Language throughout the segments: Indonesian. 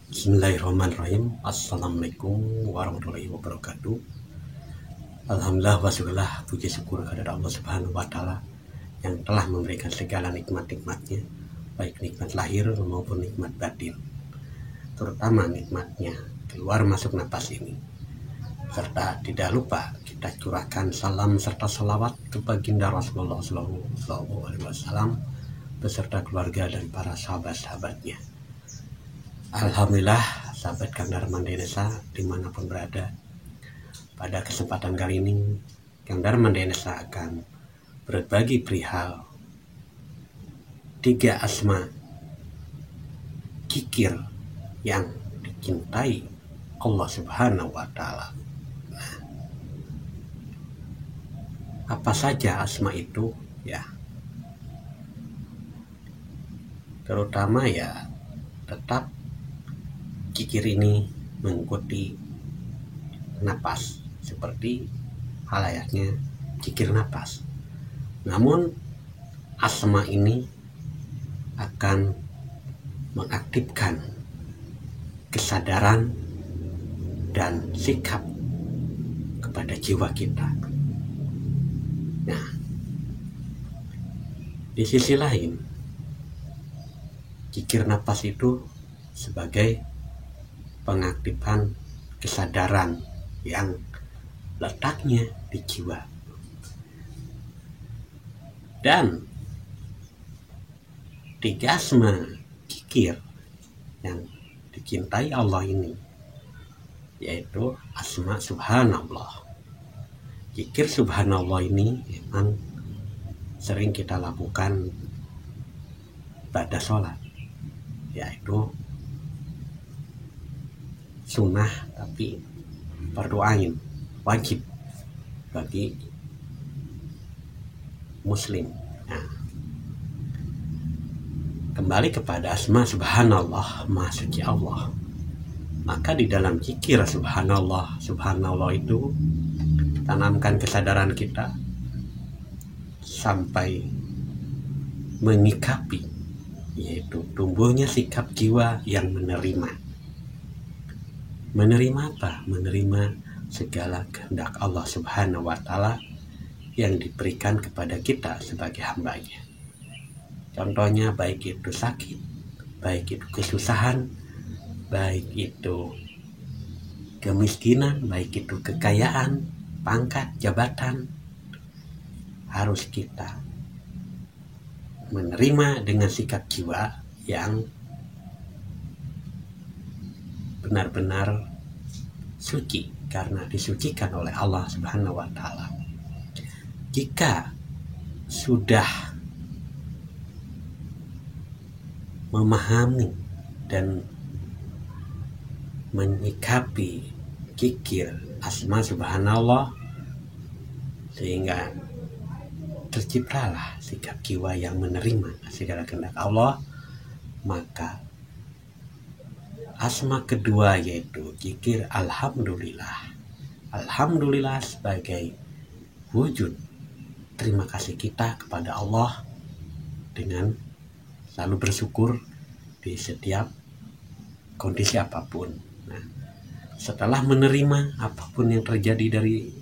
Bismillahirrahmanirrahim. Assalamualaikum warahmatullahi wabarakatuh. Alhamdulillah wasyukurlah, puji syukur kepada Allah Subhanahu wa Ta'ala yang telah memberikan segala nikmat-nikmatnya, baik nikmat lahir maupun nikmat batin, terutama nikmatnya keluar masuk napas ini. Serta tidak lupa kita curahkan salam serta salawat ke baginda Rasulullah SAW beserta keluarga dan para sahabat-sahabatnya. Alhamdulillah, sahabat Kang Darman Desa dimanapun berada, pada kesempatan kali ini Kang Darman Desa akan berbagi perihal 3 asma kikir yang dicintai Allah Subhanahu wa Ta'ala. Apa saja asma itu ya? Terutama ya tetap kikir ini mengikuti napas seperti halayaknya kikir napas. Namun asma ini akan mengaktifkan kesadaran dan sikap kepada jiwa kita. Nah, di sisi lain, kikir napas itu sebagai pengaktifan kesadaran yang letaknya di jiwa. Dan 3 asma kikir yang dicintai Allah ini yaitu asma subhanallah. Kikir subhanallah ini memang sering kita lakukan pada sholat, yaitu sunnah tapi fardu ain, wajib bagi muslim. Nah, kembali kepada asma subhanallah, maha suci Allah. Maka di dalam zikir subhanallah, subhanallah itu tanamkan kesadaran kita sampai menyikapi, yaitu tumbuhnya sikap jiwa yang menerima. Menerima apa? Menerima segala kehendak Allah Subhanahu wa Ta'ala yang diberikan kepada kita sebagai hambanya. Contohnya baik itu sakit, baik itu kesusahan, baik itu kemiskinan, baik itu kekayaan, pangkat, jabatan, harus kita menerima dengan sikap jiwa yang benar-benar suci karena disucikan oleh Allah Subhanahu wa Ta'ala. Jika sudah memahami dan menyikapi kikir asma subhanallah sehingga terciptalah sikap jiwa yang menerima segala kehendak Allah, maka asma kedua yaitu zikir alhamdulillah. Alhamdulillah sebagai wujud terima kasih kita kepada Allah dengan selalu bersyukur di setiap kondisi apapun. Nah, setelah menerima apapun yang terjadi dari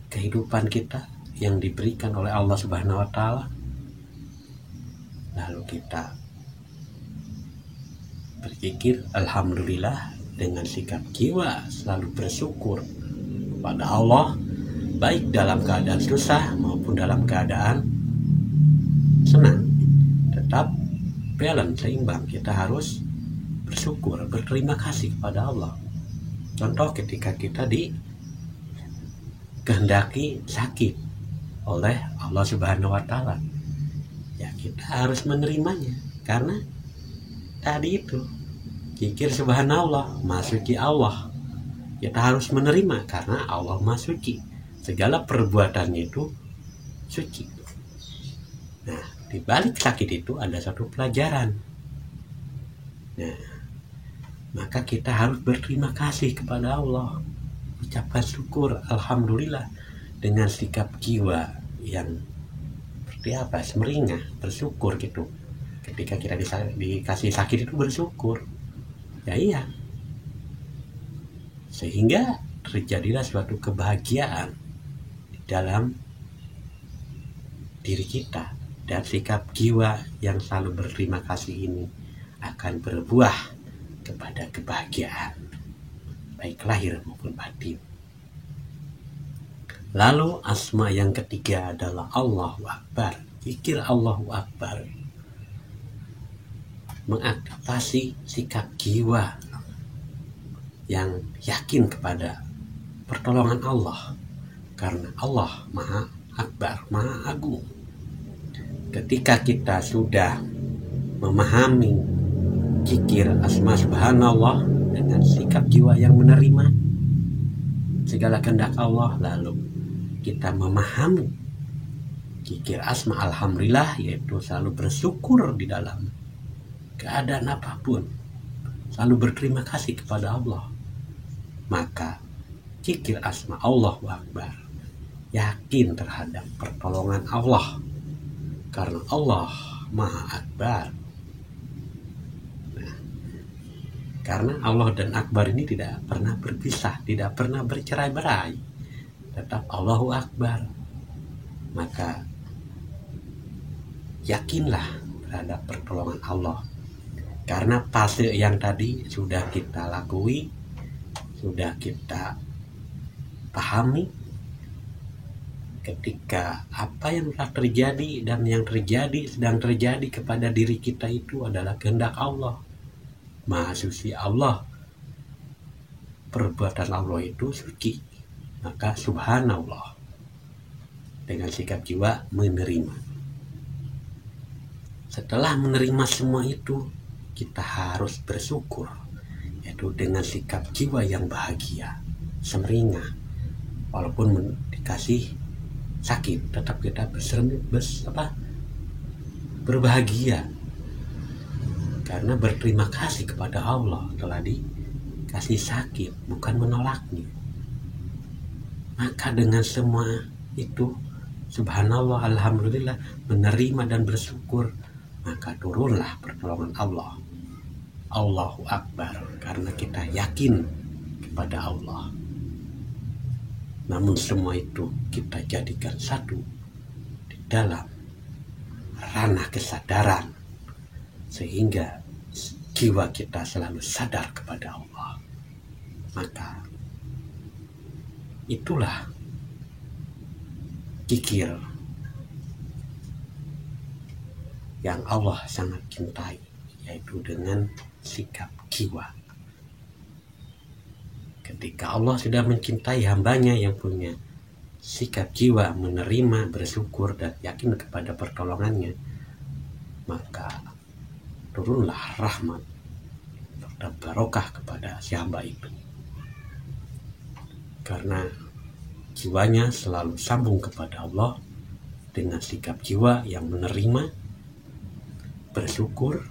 kehidupan kita yang diberikan oleh Allah Subhanahu wa Ta'ala, lalu kita berzikir alhamdulillah dengan sikap jiwa selalu bersyukur kepada Allah, baik dalam keadaan susah maupun dalam keadaan senang. Tetap balance, seimbang. Kita harus bersyukur, berterima kasih kepada Allah. Contoh ketika kita dikehendaki sakit oleh Allah Subhanahu wa Ta'ala, ya kita harus menerimanya karena tadi itu zikir subhanallah, maha suci Allah. Kita harus menerima karena Allah maha suci, segala perbuatannya itu suci. Nah, di balik sakit itu ada satu pelajaran. Nah, maka kita harus berterima kasih kepada Allah, ucapkan syukur alhamdulillah dengan sikap jiwa yang seperti apa, semeringah, bersyukur gitu. Ketika kita dikasih sakit itu bersyukur, ya iya, sehingga terjadilah suatu kebahagiaan di dalam diri kita. Dan sikap jiwa yang selalu berterima kasih ini akan berbuah kepada kebahagiaan, baik lahir maupun batin. Lalu asma yang ketiga adalah Allahu Akbar. Zikir Allahu Akbar mengaktifasi sikap jiwa yang yakin kepada pertolongan Allah, karena Allah Maha Akbar, Maha Agung. Ketika kita sudah memahami zikir asma subhanallah dengan sikap jiwa yang menerima segala kehendak Allah, lalu kita memahami zikir asma alhamdulillah, yaitu selalu bersyukur di dalam keadaan apapun, selalu berterima kasih kepada Allah, maka zikir asma Allahu Akbar yakin terhadap pertolongan Allah, karena Allah Maha Akbar. Nah, karena Allah dan Akbar ini tidak pernah berpisah, tidak pernah bercerai-berai, tetap Allahu Akbar. Maka yakinlah terhadap pertolongan Allah, karena fase yang tadi sudah kita lakui, sudah kita pahami. Ketika apa yang telah terjadi dan yang terjadi sedang terjadi kepada diri kita itu adalah kehendak Allah, Maha Suci Allah, perbuatan Allah itu suci, maka subhanallah dengan sikap jiwa menerima. Setelah menerima semua itu, kita harus bersyukur, yaitu dengan sikap jiwa yang bahagia, semeringah. Walaupun dikasih sakit, tetap kita berbahagia, karena berterima kasih kepada Allah telah dikasih sakit, bukan menolaknya. Maka dengan semua itu, subhanallah, alhamdulillah, menerima dan bersyukur, maka turunlah pertolongan Allah, Allahu Akbar, karena kita yakin kepada Allah. Namun semua itu kita jadikan satu di dalam ranah kesadaran, sehingga jiwa kita selalu sadar kepada Allah. Maka itulah zikir yang Allah sangat cintai, yaitu dengan sikap jiwa. Ketika Allah sudah mencintai hambanya yang punya sikap jiwa menerima, bersyukur, dan yakin kepada pertolongannya, maka turunlah rahmat serta barokah kepada si hamba itu, karena jiwanya selalu sambung kepada Allah dengan sikap jiwa yang menerima, bersyukur,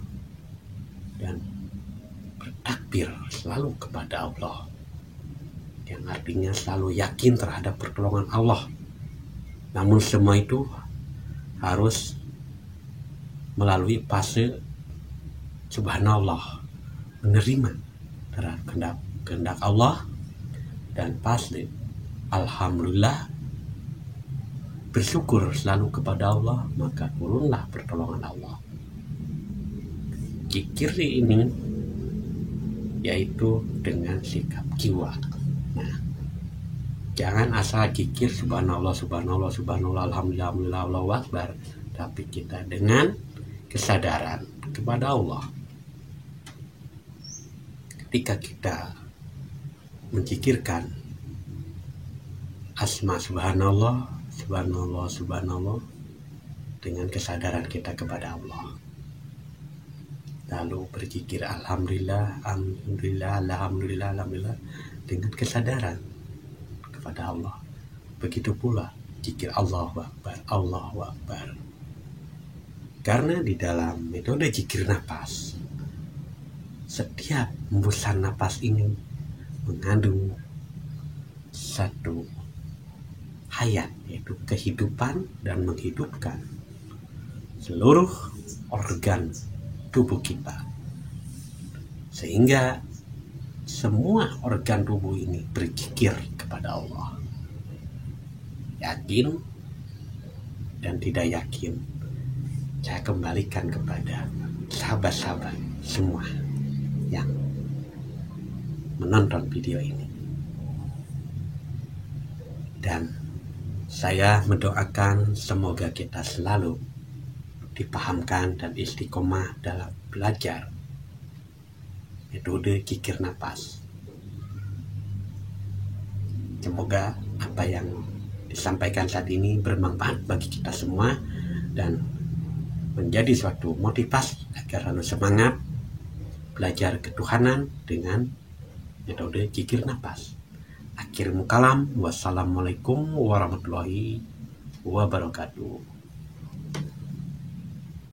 dan bertakbir selalu kepada Allah, yang artinya selalu yakin terhadap pertolongan Allah. Namun semua itu harus melalui fase subhanallah, menerima terhadap kehendak Allah, dan fase alhamdulillah, bersyukur selalu kepada Allah, maka turunlah pertolongan Allah. Zikir ini yaitu dengan sikap jiwa. Nah, jangan asal zikir subhanallah, subhanallah, subhanallah, alhamdulillah, alhamdulillah, Allahu Akbar, tapi kita dengan kesadaran kepada Allah. Ketika kita menzikirkan asma subhanallah, subhanallah, subhanallah, dengan kesadaran kita kepada Allah, lalu berzikir alhamdulillah, alhamdulillah, alhamdulillah, alhamdulillah, dengan kesadaran kepada Allah. Begitu pula zikir Allahu Akbar, Allahu Akbar. Karena di dalam metode zikir nafas, setiap hembusan nafas ini mengandung satu hayat, yaitu kehidupan dan menghidupkan seluruh organ tubuh kita, sehingga semua organ tubuh ini berzikir kepada Allah. Yakin dan tidak yakin, saya kembalikan kepada sahabat-sahabat semua yang menonton video ini. Dan saya mendoakan semoga kita selalu dipahamkan dan istiqomah dalam belajar metode kikir napas. Semoga apa yang disampaikan saat ini bermanfaat bagi kita semua dan menjadi suatu motivasi agar selalu semangat belajar ketuhanan dengan metode kikir napas. Akhirul kalam, wassalamualaikum warahmatullahi wabarakatuh.